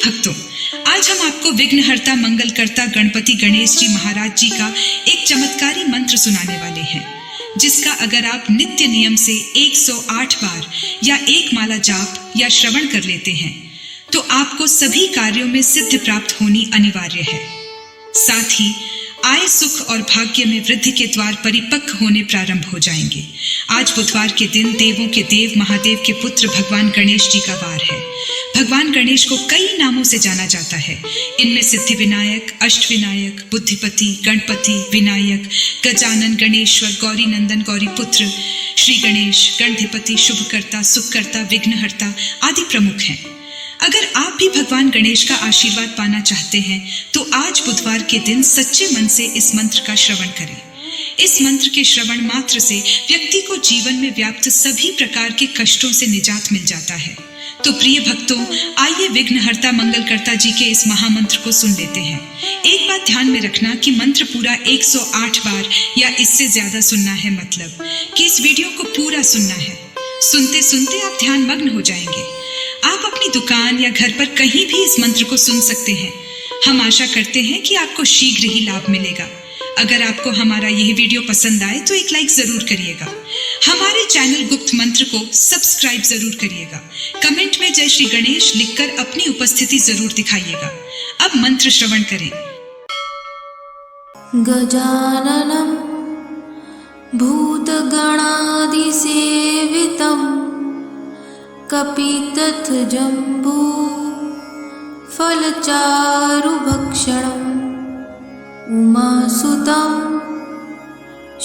भक्तों, आज हम आपको विघ्नहर्ता मंगलकर्ता गणपति गणेश जी महाराज जी का एक चमत्कारी मंत्र सुनाने वाले हैं, जिसका अगर आप नित्य नियम से 108 बार या एक माला जाप या श्रवण कर लेते हैं तो आपको सभी कार्यों में सिद्धि प्राप्त होनी अनिवार्य है। साथ ही आय, सुख और भाग्य में वृद्धि के द्वार परिपक्व होने प्रारंभ हो जाएंगे। आज बुधवार के दिन देवों के देव महादेव के पुत्र भगवान गणेश जी का वार है। भगवान गणेश को कई नामों से जाना जाता है। इनमें सिद्धि विनायक, अष्ट विनायक, बुद्धिपति, गणपति, विनायक, गजानन, गणेश्वर, गौरी नंदन, गौरी पुत्र, श्री गणेश, गणधिपति, शुभकर्ता, सुखकर्ता, विघ्नहर्ता आदि प्रमुख हैं। अगर आप भी भगवान गणेश का आशीर्वाद पाना चाहते हैं तो आज बुधवार के दिन सच्चे मन से इस मंत्र का श्रवण करें। इस मंत्र के श्रवण मात्र से व्यक्ति को जीवन में व्याप्त सभी प्रकार के कष्टों से निजात मिल जाता है। तो प्रिय भक्तों, आइए विघ्नहर्ता मंगलकर्ता जी के इस महामंत्र को सुन लेते हैं। एक बात ध्यान में रखना कि मंत्र पूरा 108 बार या इससे ज्यादा सुनना है, मतलब कि इस वीडियो को पूरा सुनना है। सुनते सुनते आप ध्यान मग्न हो जाएंगे। आप अपनी दुकान या घर पर कहीं भी इस मंत्र को सुन सकते हैं। हम आशा करते हैं कि आपको शीघ्र ही लाभ मिलेगा। अगर आपको हमारा यह वीडियो पसंद आए तो एक लाइक जरूर करिएगा। हमारे चैनल गुप्त मंत्र को सब्सक्राइब जरूर करिएगा। कमेंट में जय श्री गणेश लिखकर अपनी उपस्थिति जरूर दिखाइएगा। अब मंत्र श्रवण करें। गजाननं भूतगणादिसेवितं कपितथजम्बू फलचारुभक्षणम् उमासुतं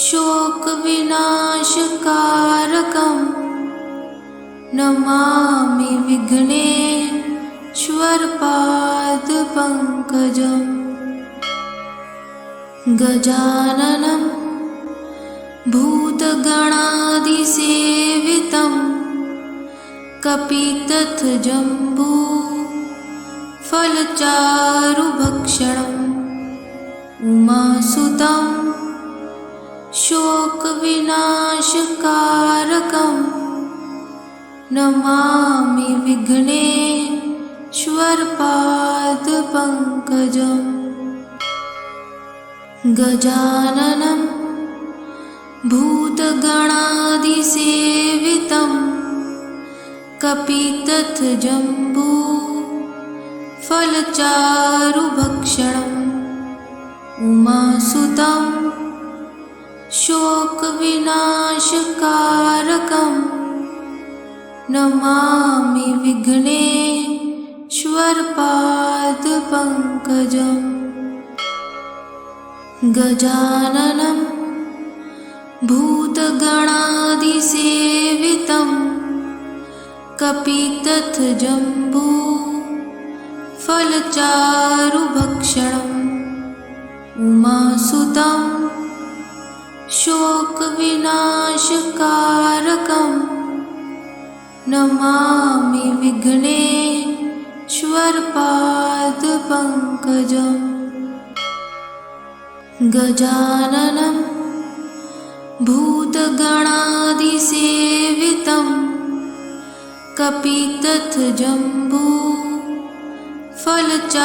शोकविनाशकारकं नमामि विघ्नेश्वरपादपङ्कजम्। गजाननं भूतगणादिसेवितं कपितथजम्बू फलचारुभक्षणम् उमासुतं शोकविनाशकारकं नमामि विघ्नेश्वरपादपङ्कजम्। गजाननं भूतगणादिसेवितं कपितथजम्बू फलचारुभक्षणम् उमासुतं शोकविनाशकारकं नमामि विघ्नेश्वरपादपङ्कजम्। गजाननं भूतगणादिसेवितं कपितथजम्बू फलचारुभक्षणम् उमासुतं शोकविनाशकारकं नमामि विघ्नेश्वरपादपङ्कजम्। गजाननं भूतगणादिसेवितं कपितथजम्बू फलचारुभक्षणम्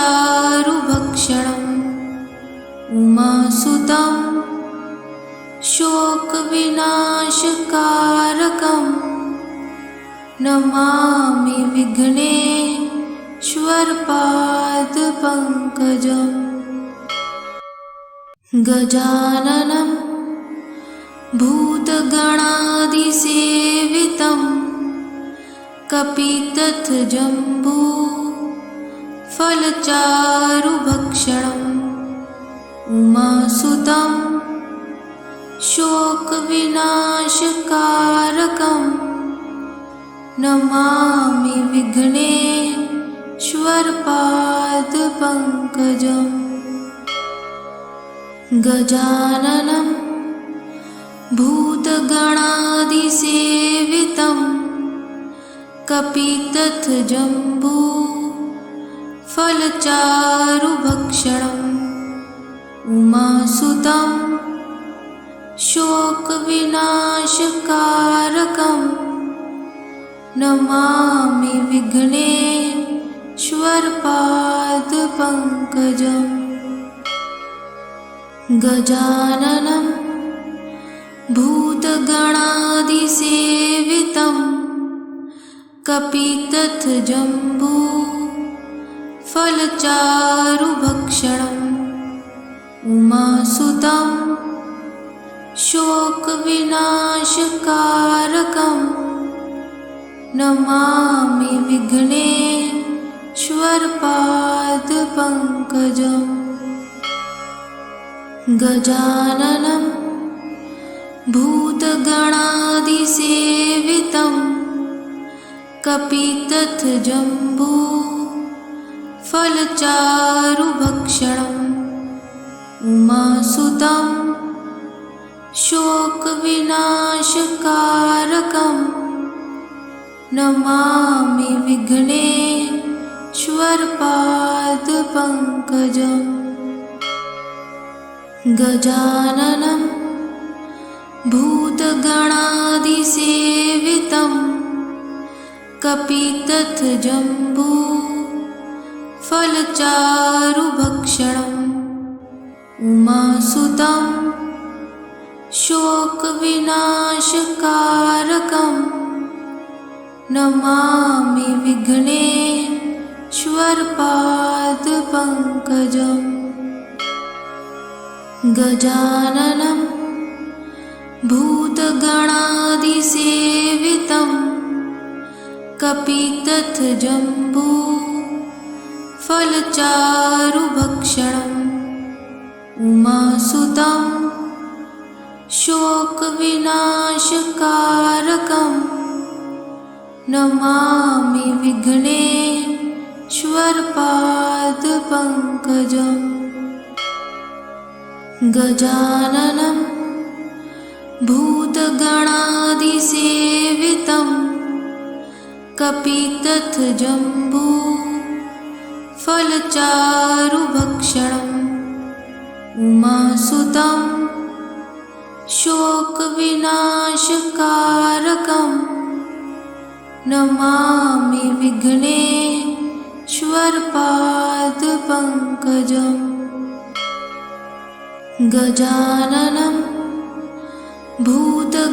उमासुतं शोकविनाशकारकं नमामि विघ्नेश्वरपादपङ्कजम्। गजाननं भूतगणादिसेवितं कपितथजम्बू फलचारुभक्षणम् उमासुतं शोकविनाशकारकं नमामि विघ्नेश्वरपादपङ्कजम्। गजाननं भूतगणादिसेवितं कपितथजम्बू फलचारुभक्षणम् उमासुतं शोकविनाशकारकं नमामि विघ्नेश्वरपादपङ्कजम्। विघ्नेश्वरपादपङ्कजम् गजाननं भूतगणादिसेवितं कपितथजम्बू फलचारुभक्षणम् उमासुतं शोकविनाशकारकं नमामि विघ्नेश्वरपादपङ्कजम् गजाननं भूतगणादिसेवितं कपितथजम्बू फलचारुभक्षणम् उमासुतं शोकविनाशकारकं नमामि विघ्नेश्वरपादपङ्कजम् गजाननं भूतगणादिसेवितं कपितथजम्बू फलचारुभक्षणम् उमासुतं शोकविनाशकारकं नमामि विघ्नेश्वरपादपङ्कजम् गजाननं भूतगणादिसेवितं कपितथजम्बू फलचारुभक्षणम् उमासुतं शोकविनाशकारकं नमामि विघ्नेश्वरपादपङ्कजम् गजाननं भूतगणादिसेवितं कपितथजम्बू फलचारुभक्षणम् उमासुतं शोकविनाशकारकं नमामि विघ्नेश्वरपादपङ्कजम् गजाननं भूतगणादिसेवितं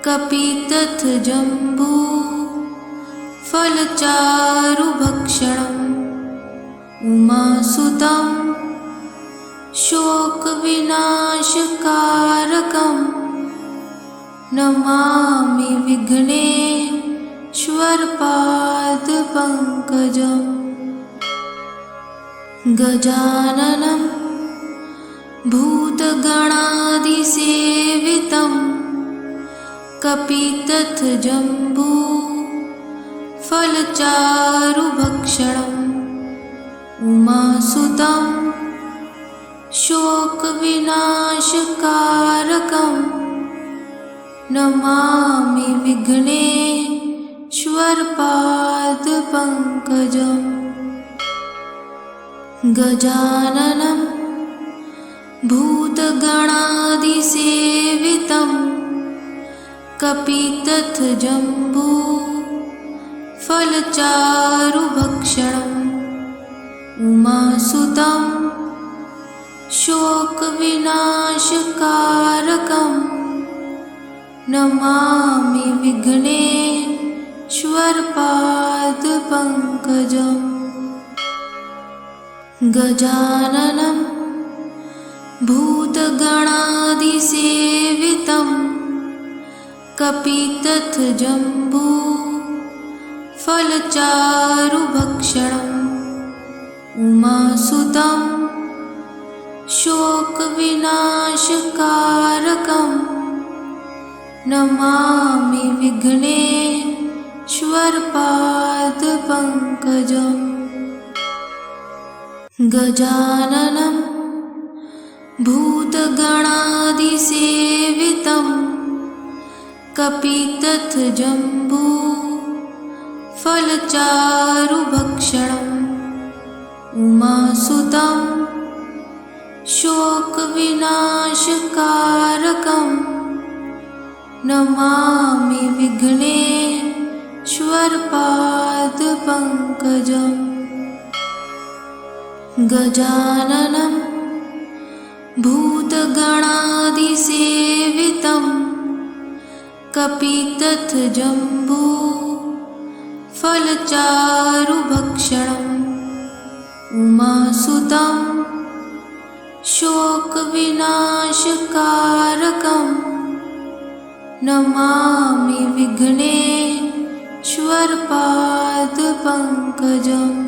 कपितथजम्बू फलचारुभक्षणम् उमासुतं शोकविनाशकारकं नमामि विघ्नेश्वरपादपङ्कजम् गजाननं भूतगणादिसेवितं कपितथजम्बू फलचारुभक्षणम् उमासुतं शोकविनाशकारकं नमामि विघ्नेश्वरपादपङ्कजम् गजाननं भूतगणादिसेवितं कपितथजम्बू फलचारुभक्षणम् उमासुतं शोकविनाशकारकं नमामि विघ्नेश्वरपादपङ्कजम् गजाननं भूतगणादिसेवितं कपितथजम्बू फलचारुभक्षणम् उमासुतं शोकविनाशकारकं नमामि विघ्नेश्वरपादपङ्कजम् गजाननं भूतगणादिसेवितं कपितथजम्बू फलचारुभक्षणम् उमासुतं शोकविनाशकारकं नमामि विघ्नेश्वरपादपङ्कजम् श्वर्पादपङ्कजम् गजाननं भूतगणादिसेवितं कपितथजम्बू फलचारुभक्षणम् उमासुतं शोकविनाशकारकं नमामि विघ्नेश्वरपादपङ्कजम्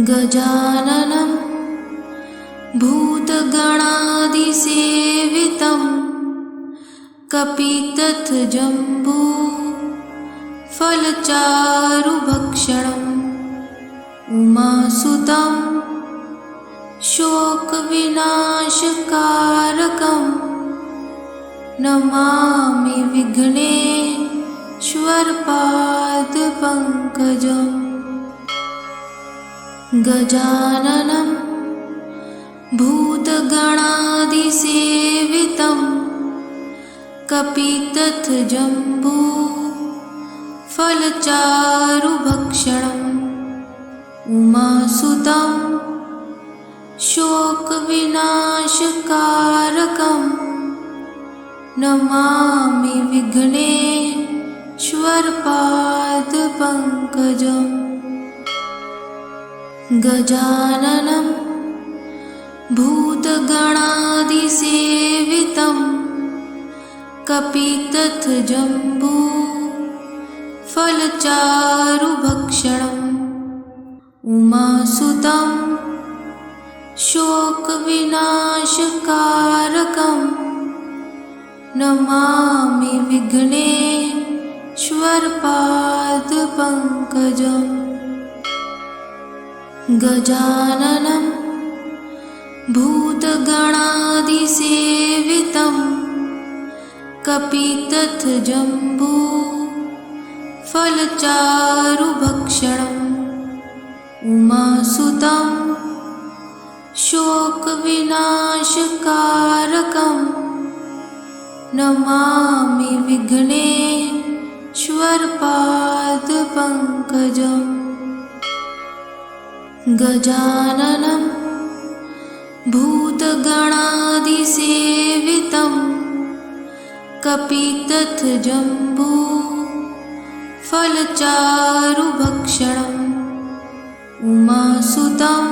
गजाननं भूतगणादिसेवितं कपितथजम्बू फलचारुभक्षणम् उमासुतं शोकविनाशकारकं नमामि विघ्नेश्वरपादपङ्कजम् गजाननं भूतगणादिसेवितं कपितथजम्बू फलचारुभक्षणम् उमासुतं शोकविनाशकारकं नमामि विघ्नेश्वरपादपङ्कजम् गजाननं भूतगणादिसेवितं कपितथजम्बू फलचारुभक्षणम् उमासुतं शोकविनाशकारकं नमामि विघ्नेश्वरपादपङ्कजम् गजाननं भूतगणादिसेवितं कपितथजम्बू फलचारुभक्षणम् उमासुतं शोकविनाशकारकं नमामि विघ्नेश्वरपादपङ्कजम् गजाननं भूतगणादिसेवितं कपितथजम्बू फलचारुभक्षणम् उमासुतं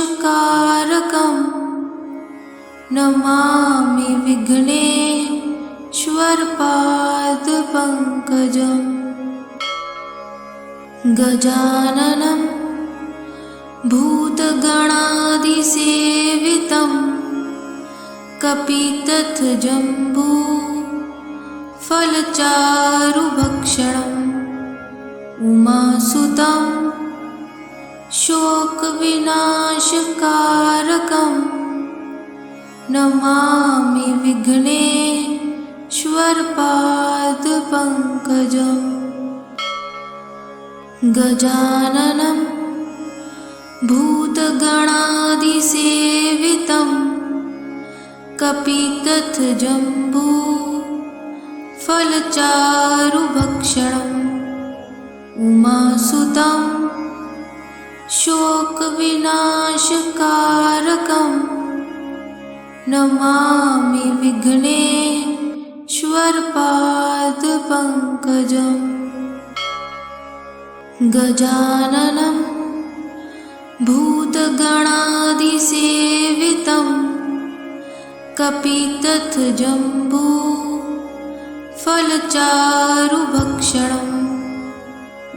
शोकविनाशकारकं नमामि विघ्नेश्वरपादपङ्कजम् गजाननं भूतगणादिसेवितं कपितथजम्बू फलचारुभक्षणम् उमासुतं शोकविनाशकारकं नमामि विघ्नेश्वरपादपङ्कजम् गजाननं भूतगणादिसेवितं कपितथजम्बू फलचारुभक्षणम् उमासुतं शोकविनाशकारकं नमामि विघ्नेश्वरपादपङ्कजम् गजाननं भूतगणादिसेवितं कपितथजम्बू फलचारुभक्षणम्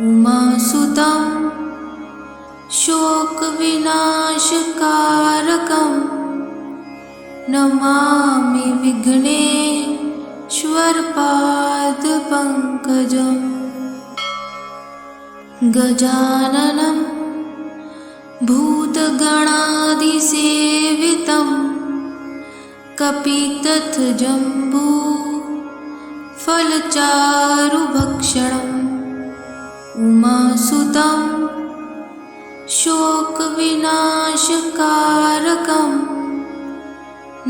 उमासुतं शोकविनाशकारकं नमामि विघ्नेश्वरपादपङ्कजम् गजाननं भूतगणादिसेवितं कपितथजम्बू फलचारुभक्षणम् उमासुतं शोकविनाशकारकं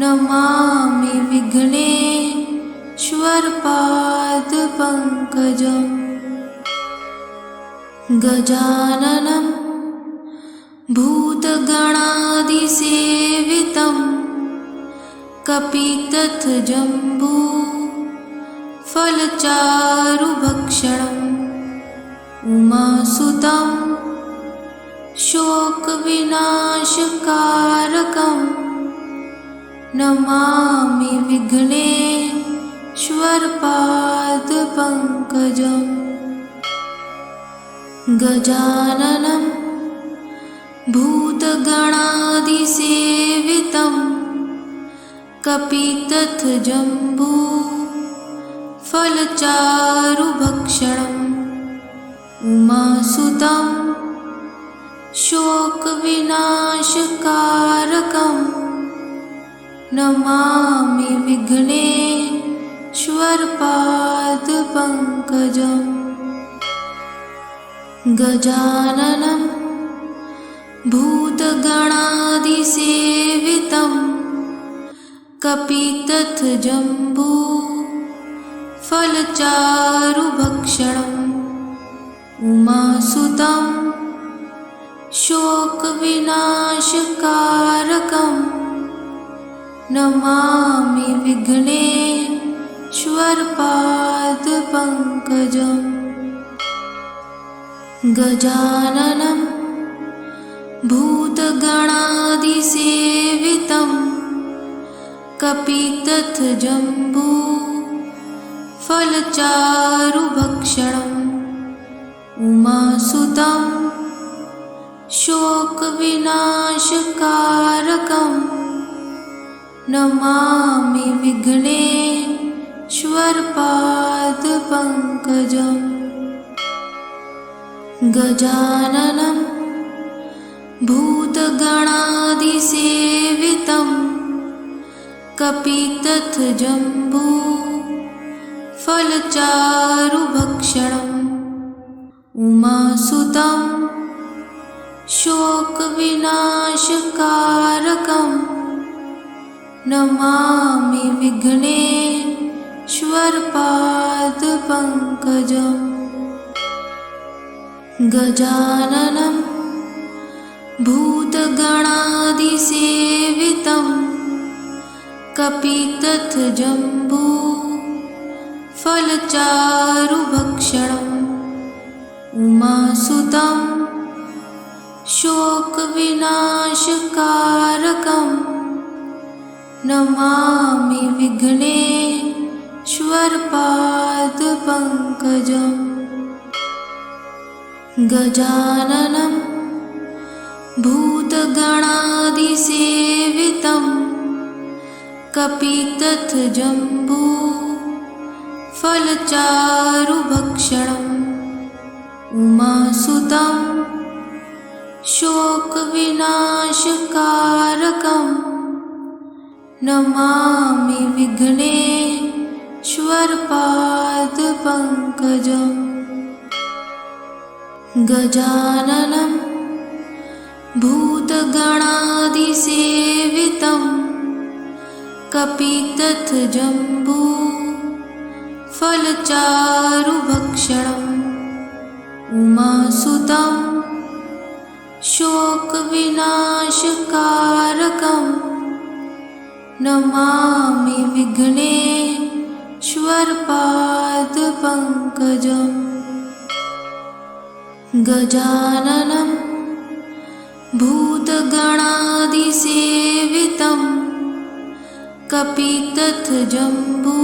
नमामि विघ्नेश्वरपादपङ्कजम् विघ्नेश्वरपादपङ्कजम् गजाननं भूतगणादिसेवितं कपितथजम्बू फलचारुभक्षणम् उमासुतं शोकविनाशकारकं नमामि विघ्नेश्वरपादपङ्कजम् गजाननं भूतगणादिसेवितं कपितथजम्बू फलचारुभक्षणम् उमासुतं शोकविनाशकारकं नमामि विघ्नेश्वरपादपङ्कजम् गजाननं भूतगणादिसेवितं कपितथजम्बू फलचारुभक्षणम् उमासुतं शोकविनाशकारकं नमामि विघ्नेश्वरपादपङ्कजम् गजाननं भूतगणादिसेवितं कपितथजम्बू फलचारुभक्षणम् उमासुतं शोकविनाशकारकं नमामि विघ्नेश्वरपादपङ्कजम् गजाननं भूतगणादिसेवितं कपितथजम्बू फलचारुभक्षणम् उमासुतं शोकविनाशकारकं नमामि विघ्नेश्वरपादपङ्कजम् गजाननं भूतगणादिसेवितं कपितथजम्बू फलचारुभक्षणम् उमासुतं शोकविनाशकारकं नमामि विघ्नेश्वरपादपङ्कजम् गजाननं भूतगणादिसेवितं कपितथजम्बू फलचारुभक्षणम् उमासुतं शोकविनाशकारकं नमामि विघ्नेश्वरपादपङ्कजम् गजाननं भूतगणादिसेवितं कपितथजम्बू फलचारुभक्षणम् उमासुतं शोकविनाशकारकं नमामि विघ्नेश्वरपादपङ्कजम् गजाननं भूतगणादिसेवितं कपितथजम्बू फलचारुभक्षणम् उमासुतं शोकविनाशकारकं नमामि विघ्नेश्वरपादपङ्कजम् गजाननं भूतगणादिसेवितं कपितथजम्बू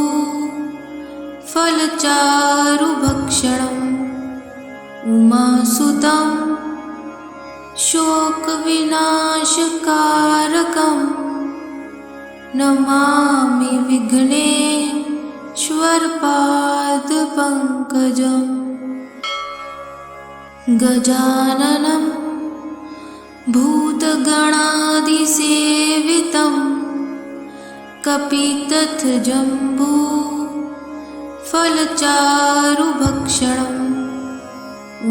फलचारुभक्षणम् उमासुतं शोकविनाशकारकं नमामि विघ्नेश्वरपादपङ्कजम् गजाननं भूतगणादिसेवितं कपितथजम्बू फलचारुभक्षणम् नमामि विघ्नेश्वरपादपङ्कजम् गजाननं भूतगणादिसेवितं कपितथजम्बू फलचारुभक्षणम्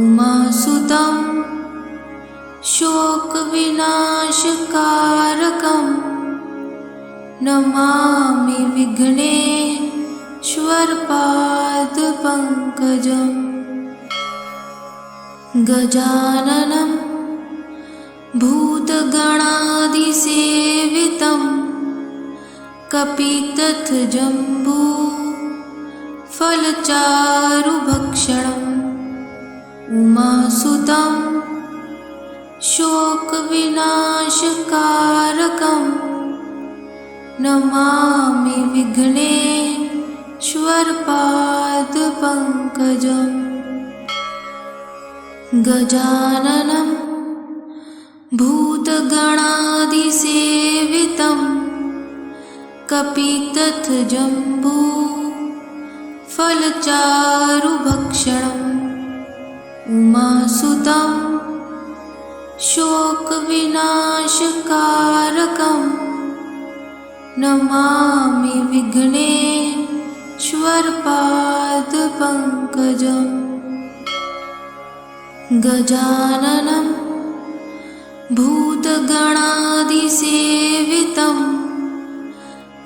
उमासुतं शोकविनाशकारकं नमामि विघ्नेश्वरपादपङ्कजम् श्वर्पादपङ्कजम् गजाननं भूतगणादिसेवितं कपितथजम्बू फलचारुभक्षणम् उमासुतं शोकविनाशकारकं नमामि विघ्नेश्वरपादपङ्कजम् गजाननं भूतगणादिसेवितं कपितथजम्बू फलचारुभक्षणम् उमासुतं शोकविनाशकारकं नमामि विघ्नेश्वरपादपङ्कजम् गजाननं भूतगणादिसेवितं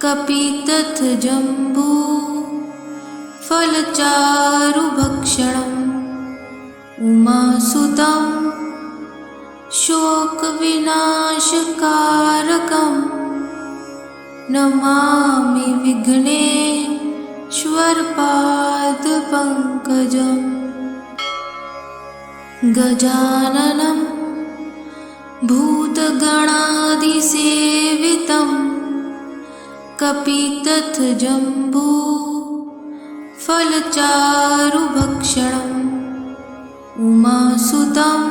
कपितथजम्बू फलचारुभक्षणम् उमासुतं शोकविनाशकारकं नमामि विघ्नेश्वरपादपङ्कजम् गजाननं भूतगणादिसेवितं कपितथजम्बू फलचारुभक्षणम् उमासुतं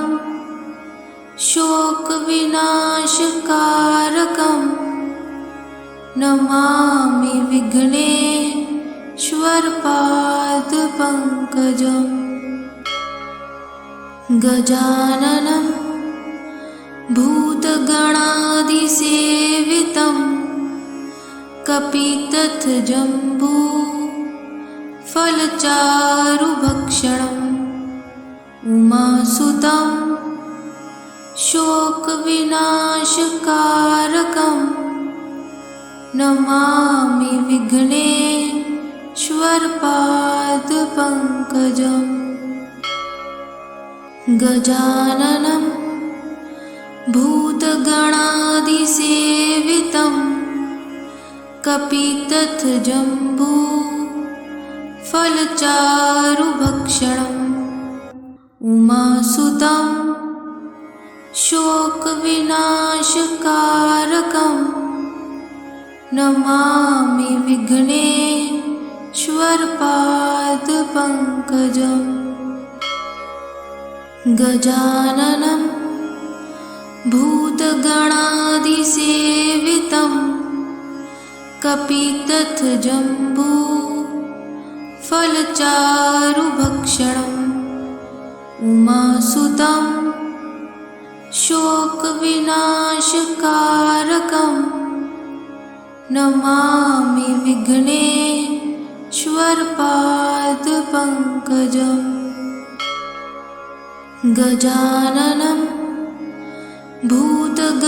शोकविनाशकारकं नमामि विघ्नेश्वरपादपङ्कजम् गजाननं भूतगणादिसेवितं कपितथजम्बू फलचारुभक्षणम् उमासुतं शोकविनाशकारकं नमामि विघ्नेश्वरपादपङ्कजम् गजाननं भूतगणादिसेवितं कपितथजम्बू फलचारुभक्षणम् उमासुतं शोकविनाशकारकं नमामि विघ्नेश्वरपादपङ्कजम् गजाननं भूतगणादिसेवितं कपितथजम्बू फलचारुभक्षणम् उमासुतं शोकविनाशकारकं नमामि विघ्नेश्वरपादपङ्कजम् गजाननं भूतगणादिसेवितं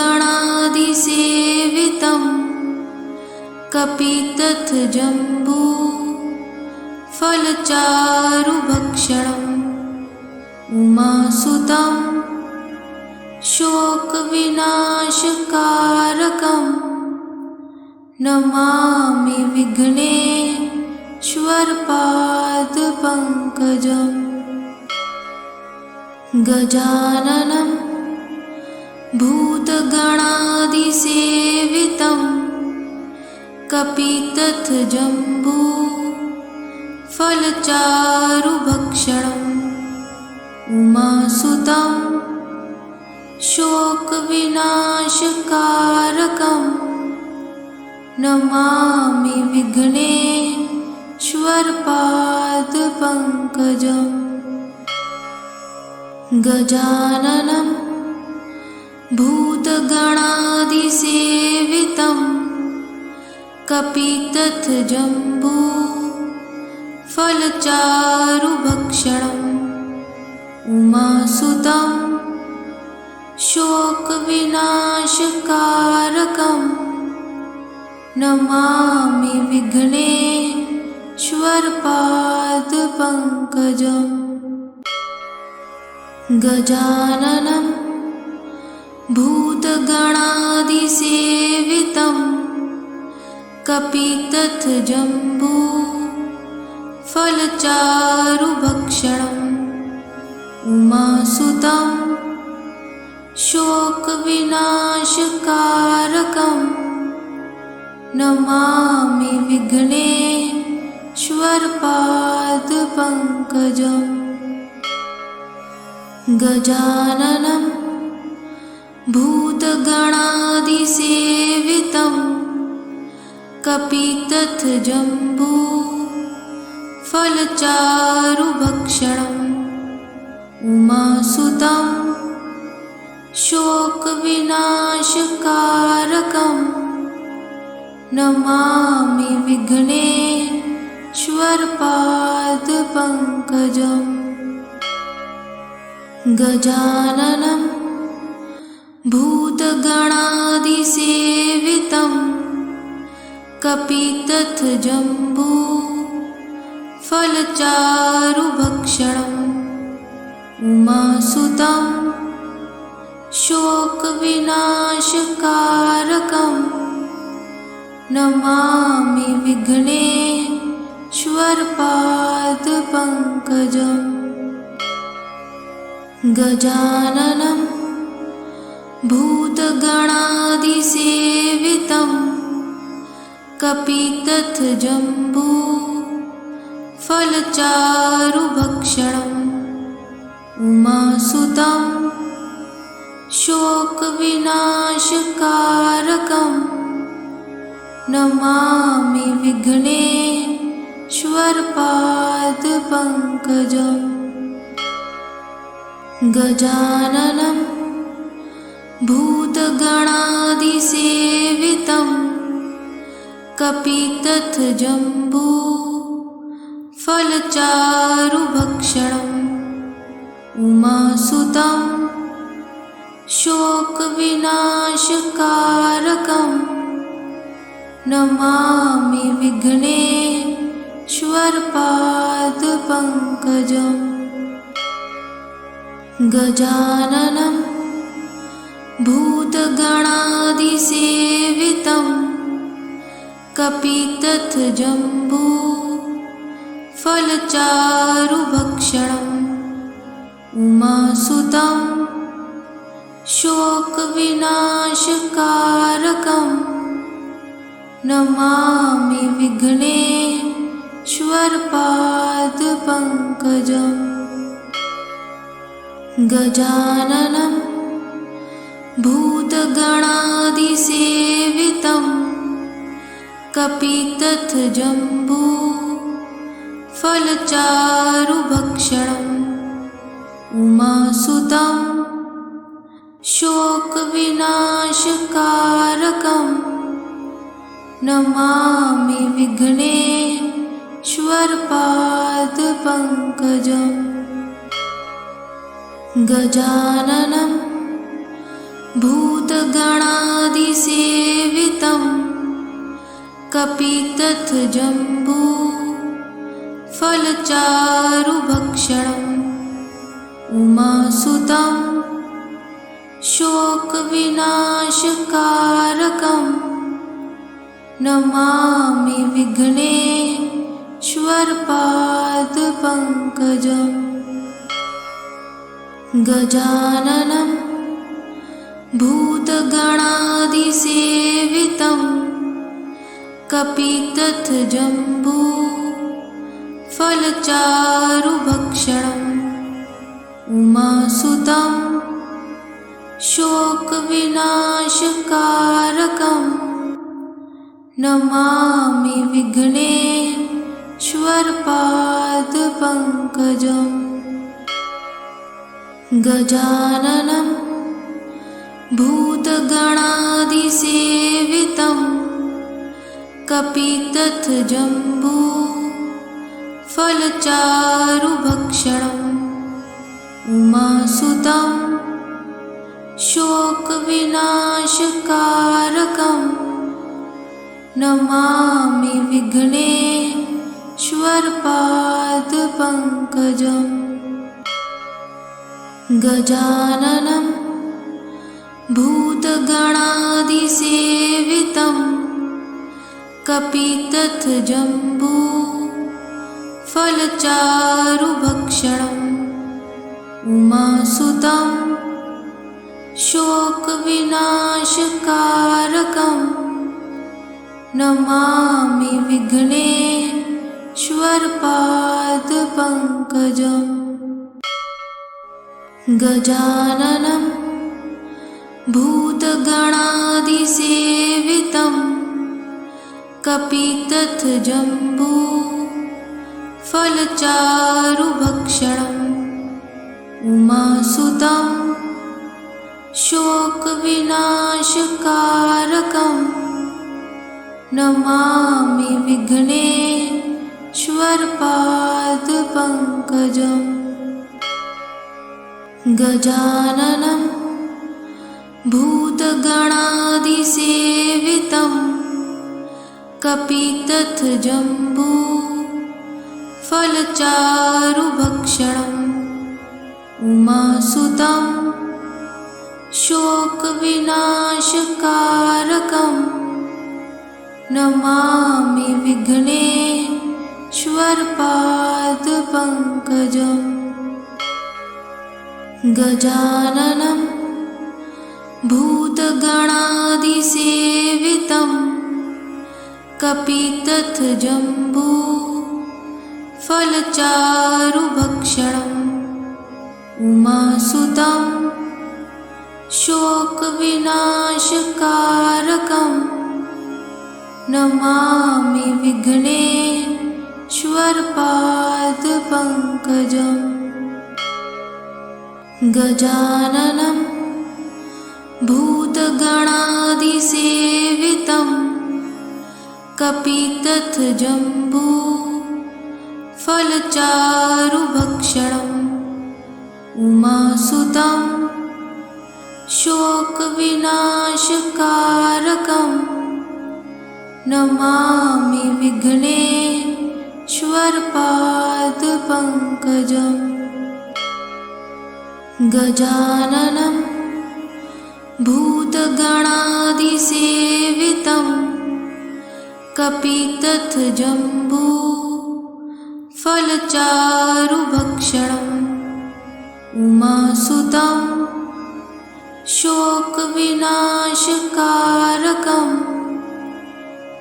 कपितथजम्बू फलचारुभक्षणम् उमासुतं शोकविनाशकारकं नमामि विघ्नेश्वरपादपङ्कजम् गजाननं भूतगणादिसेवितं कपितथजम्बू फलचारुभक्षणम् उमासुतं शोकविनाशकारकं नमामि विघ्नेश्वरपादपङ्कजम् गजाननं भूतगणादिसेवितं कपितथजम्बू फलचारुभक्षणम् उमासुतं शोकविनाशकारकं नमामि विघ्नेश्वरपादपङ्कजम् श्वर्पादपङ्कजम् गजाननं भूतगणादिसेवितं कपितथजम्बू फलचारुभक्षणम् उमासुतं शोकविनाशकारकं नमामि विघ्नेश्वरपादपङ्कजम् गजाननं भूतगणादिसेवितं कपितथजम्बू फलचारुभक्षणम् उमासुतं शोकविनाशकारकं नमामि विघ्नेश्वरपादपङ्कजम् गजाननं भूतगणादिसेवितं कपितथजम्बू फलचारुभक्षणम् उमासुतं शोकविनाशकारकं नमामि विघ्नेश्वरपादपङ्कजम् गजाननं भूतगणादिसेवितं कपितथजम्बू फलचारुभक्षणम् उमासुतं शोकविनाशकारकं नमामि विघ्नेश्वरपादपङ्कजम् गजाननं भूतगणादिसेवितं कपितथजम्बू फलचारुभक्षणम् उमासुतं शोकविनाशकारकं नमामि विघ्नेश्वरपादपङ्कजम् गजाननं भूतगणादिसेवितं कपितथजम्बू फलचारुभक्षणम् उमासुतं शोकविनाशकारकं नमामि विघ्नेश्वरपादपङ्कजम् गजाननं भूतगणादिसेवितं कपितथजम्बू फलचारुभक्षणम् उमासुतं शोकविनाशकारकं नमामि विघ्नेश्वरपादपङ्कजम् गजाननं भूतगणादिसेवितं कपितथजम्बू फलचारुभक्षणम् उमासुतं शोकविनाशकारकं नमामि विघ्नेश्वरपादपङ्कजम् गजाननं भूतगणादिसेवितं कपितथजम्बू फलचारुभक्षणम् उमासुतं शोकविनाशकारकं नमामि विघ्नेश्वरपादपङ्कजम् गजाननं भूतगणादिसेवितं कपितथजम्बू फलचारुभक्षणम् उमासुतं शोकविनाशकारकं नमामि विघ्नेश्वरपादपङ्कजम् गजाननं भूतगणादिसेवितं कपितथजम्बू फलचारुभक्षणम् उमासुतं शोकविनाशकारकं नमामि विघ्नेश्वरपादपङ्कजम् गजाननं भूतगणादिसेवितं कपितथजम्बू फलचारुभक्षणम् उमासुतं शोकविनाशकारकं नमामि विघ्नेश्वरपादपङ्कजम् गजाननम् गजाननं भूतगणादिसेवितं कपितथजम्बू फलचारुभक्षणम् उमासुतं शोकविनाशकारकं नमामि विघ्नेश्वरपादपङ्कजम् गजाननं भूतगणादिसेवितं कपितथजम्बू फलचारुभक्षणम् उमासुतं शोकविनाशकारकं नमामि विघ्नेश्वरपादपङ्कजम् गजाननं भूतगणादिसेवितं कपितथजम्बू फलचारुभक्षणम् उमासुतं शोकविनाशकारकं नमामि विघ्नेश्वरपादपङ्कजम् गजाननं भूतगणादिसेवितं कपितथजम्बू फलचारुभक्षणम् उमासुतं शोकविनाशकारकं नमामि विघ्नेश्वरपादपङ्कजम् गजाननं भूतगणादिसेवितं कपितथजम्बू फलचारुभक्षणम् उमासुतं शोकविनाशकारकं नमामि विघ्नेश्वरपादपङ्कजम् गजाननं भूतगणादिसेवितं कपितथजम्बू फलचारुभक्षणम् उमासुतं शोकविनाशकारकं नमामि विघ्नेश्वरपादपङ्कजम् गजाननं भूतगणादिसेवितं कपितथजम्बू फलचारुभक्षणम् उमासुतं शोकविनाशकारकं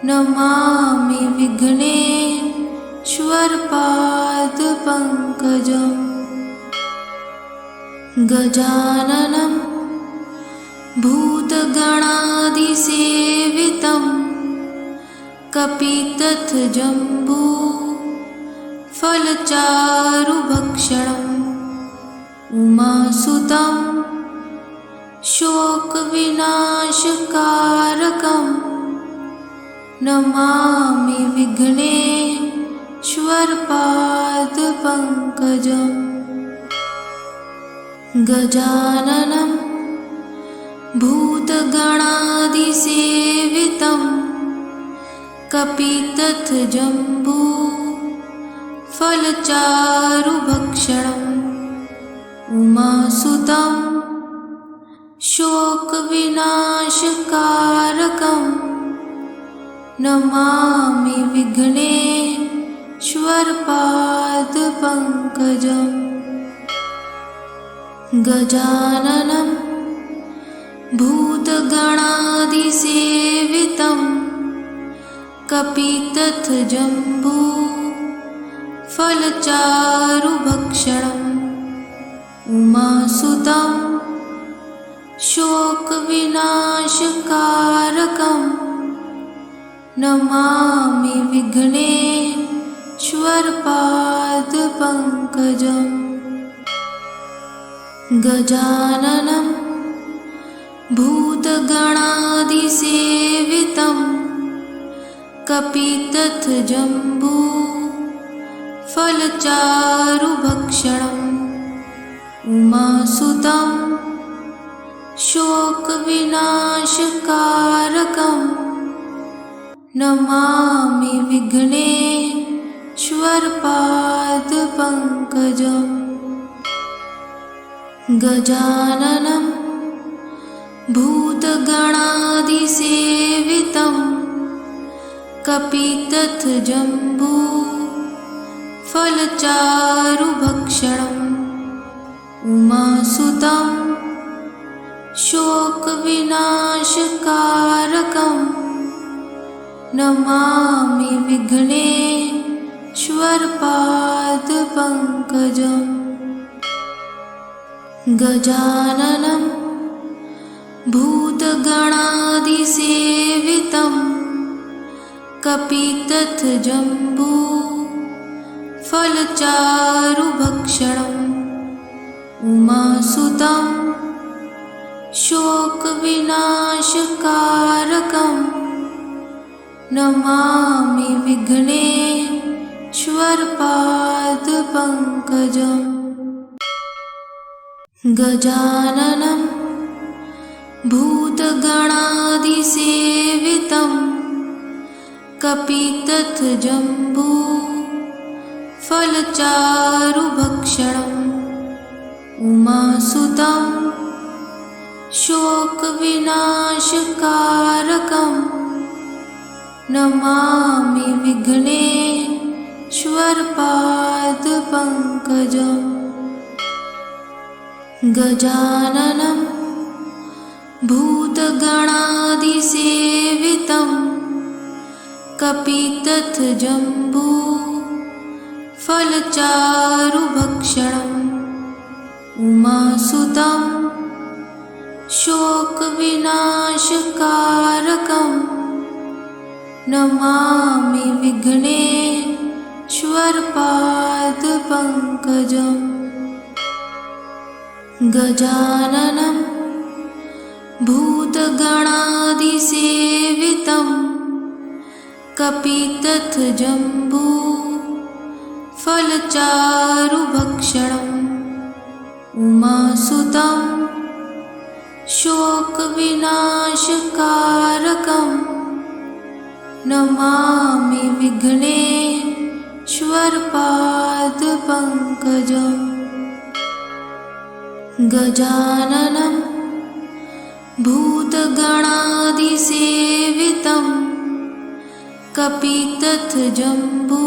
नमामि विघ्नेश्वरपादपङ्कजम् गजाननं भूतगणादिसेवितं कपितथजम्बू फलचारुभक्षणम् उमासुतं शोकविनाशकारकं नमामि विघ्नेश्वरपादपङ्कजम् गजाननं भूतगणादिसेवितं कपितथजम्बू फलचारुभक्षणम् उमासुतं शोकविनाशकारकं नमामि विघ्नेश्वरपादपङ्कजम् गजाननं भूतगणादिसेवितं कपितथजम्बू फलचारुभक्षणम् उमासुतं शोकविनाशकारकं नमामि विघ्नेश्वरपादपङ्कजम् गजाननं भूतगणादिसेवितं कपितथजम्बू फलचारुभक्षणम् उमासुतं शोकविनाशकारकं नमामि विघ्नेश्वरपादपङ्कजम् गजाननं भूतगणादिसेवितं कपितथजम्बू फलचारुभक्षणम् उमासुतं शोकविनाशकारकं नमामि विघ्नेश्वरपादपङ्कजम् श्वर्पादपङ्कजम् गजाननं भूतगणादिसेवितं कपितथजम्बू फलचारुभक्षणम् उमासुतं शोकविनाशकारकं नमामि विघ्नेश्वरपादपङ्कजम् गजाननं भूतगणादिसेवितं कपितथजम्बू फलचारुभक्षणम् उमासुतं शोकविनाशकारकं नमामि विघ्नेश्वरपादपङ्कजम् गजाननं भूतगणादिसेवितं कपितथजम्बू फलचारुभक्षणम् उमासुतं शोकविनाशकारकं नमामि विघ्नेश्वरपादपङ्कजम् गजाननं भूतगणादिसेवितं कपितथजम्बू फलचारुभक्षणम् उमासुतं शोकविनाशकारकं नमामि विघ्नेश्वरपादपङ्कजम् गजाननं भूतगणादिसेवितं कपितथजम्बू फलचारुभक्षणम् उमासुतं शोकविनाशकारकं नमामि विघ्नेश्वरपादपङ्कजम् गजाननं भूतगणादिसेवितं कपितथजम्बू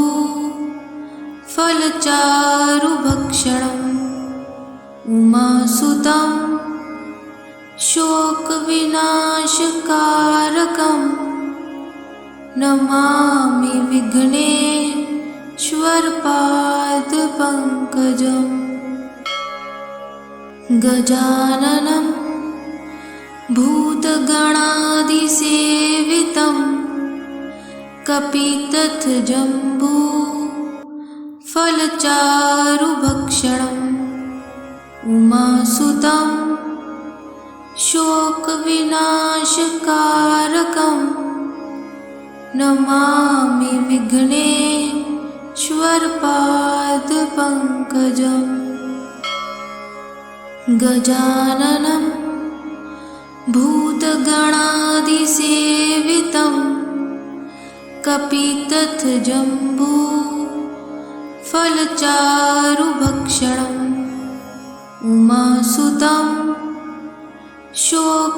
फलचारुभक्षणम् उमासुतं शोकविनाशकारकं नमामि विघ्नेश्वरपादपङ्कजम् गजाननं भूतगणादिसेवितं कपितथजम्बू फलचारुभक्षणम् उमासुतं शोकविनाशकारकं नमामि विघ्नेश्वरपादपङ्कजम् गजाननं भूतगणादिसेवितं कपितथजम्बू फलचारुभक्षणम् उमासुतं शोकविनाशकारकं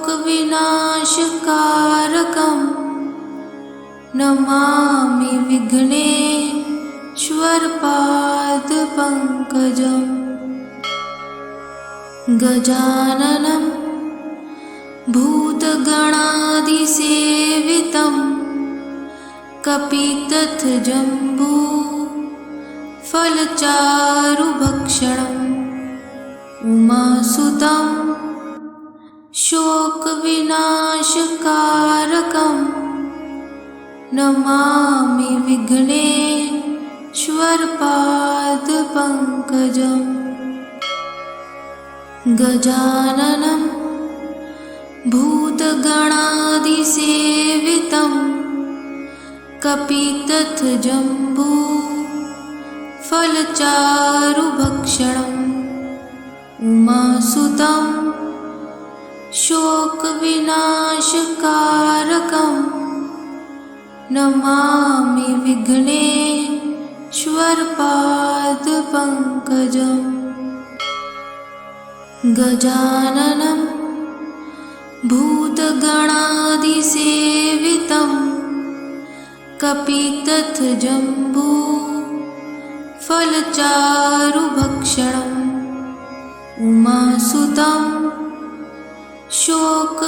नमामि विघ्नेश्वरपादपङ्कजम् गजाननं भूतगणादिसेवितं कपितथजम्बू फलचारुभक्षणम् उमासुतं शोकविनाशकारकं नमामि विघ्नेश्वरपादपङ्कजम् गजाननं भूतगणादिसेवितं कपितथजम्बू फलचारुभक्षणम् उमासुतं शोकविनाशकारकं नमामि विघ्नेश्वरपादपङ्कजम् श्वर्पादपङ्कजम् गजाननं भूतगणादिसेवितं कपितथजम्बू फलचारुभक्षणम् उमासुतं शोकविनाशकारकं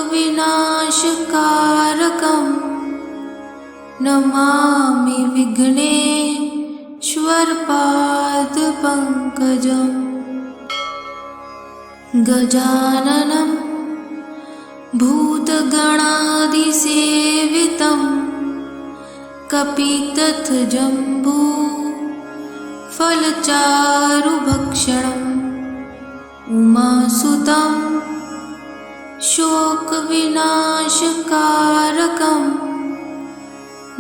नमामि विघ्नेश्वरपादपङ्कजम् गजाननं भूतगणादिसेवितं कपितथजम्बू फलचारुभक्षणम् उमासुतं शोकविनाशकारकं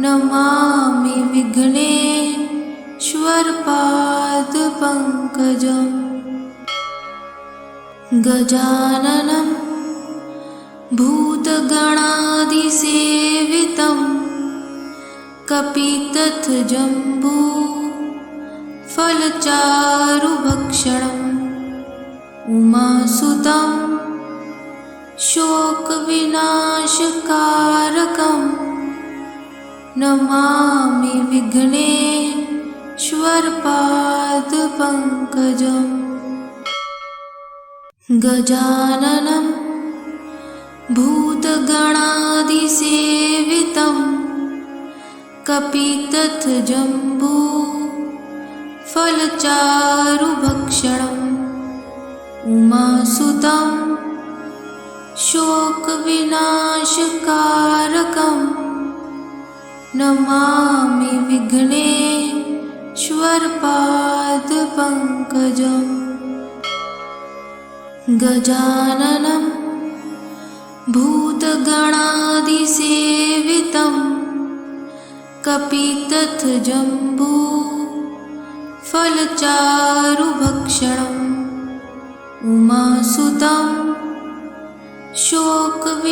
नमामि विघ्नेश्वरपादपङ्कजम् गजाननं भूतगणादिसेवितं कपितथजम्बू फलचारुभक्षणम् उमासुतं शोकविनाशकारकं नमामि विघ्नेश्वरपादपङ्कजम् गजाननं भूतगणादिसेवितं कपितथजम्बू फलचारुभक्षणम् उमासुतं शोकविनाशकारकं नमामि विघ्नेश्वरपादपङ्कजम् गजाननं भूतगणादिसेवितं कपितथजम्बू फलचारुभक्षणम् उमासुतं शोकविनाशकारकं